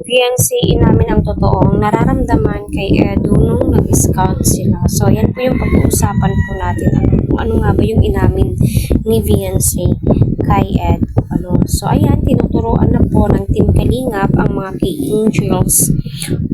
fiancé namin ang totoong nararamdaman kay Edu nung nag-scout sila. So, yan po yung pag-uusapan po natin. Kung ano nga ba yung inamin ni fiancé kay Edu. So, ayan, tinuturoan na po ng Team Kalingap ang mga K-Angels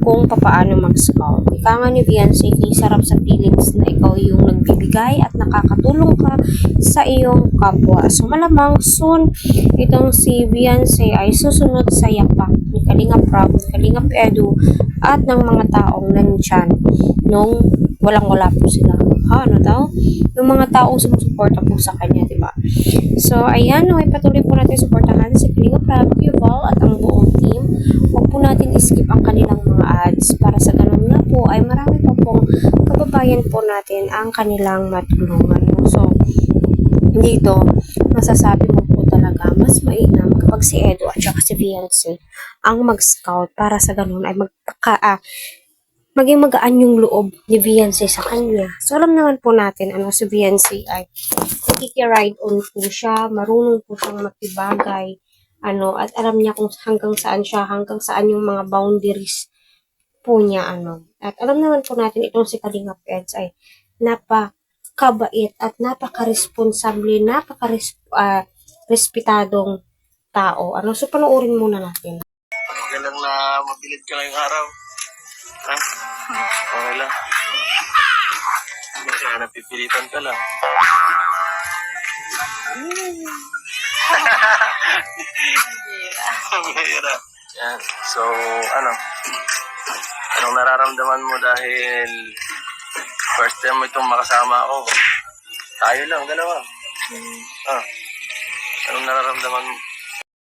kung papaano mag-scout. Ika nga ni fiancé, sarap sa feelings na ikaw yung nagbibigay at nakakatulong ka sa iyong kapwa. So, malamang soon, itong si fiancé ay susunod sa yapak ni Kalingap Rob, ni Kalingap Edu, at ng mga taong nandyan nung walang-wala po sila. Ano daw? Yung mga taong sumusuporta po sa kanya, di ba? So, ayan, okay, patuloy po natin suportahan si Kalingap Rob, Yuval, at ang buong team. Huwag po natin skip ang kanilang mga ads para sa ganun nga po ay marami pa pong kababayan po natin ang kanilang matulungan. So, dito, masasabi mo po talaga mas mainam kapag si Edu at saka si fiancé ang mag-scout para sa ganun ay maging magaan yung loob ni fiancé sa kanya. So, alam naman po natin, si fiancé ay nakikiride on po siya, marunong po siyang makibagay, at alam niya kung hanggang saan yung mga boundaries po niya, At alam naman po natin, itong si Kalingap Eds ay napakabait at napaka-responsable, respetadong tao. So, panoorin muna natin. Magalang na mabilid ka ngayong araw. Ha? Okay lang. Baka napipilitan ka lang. Bihira. Yan. So, anong nararamdaman mo dahil first time mo itong makasama ako? Tayo lang, dalawa. Anong nararamdaman mo?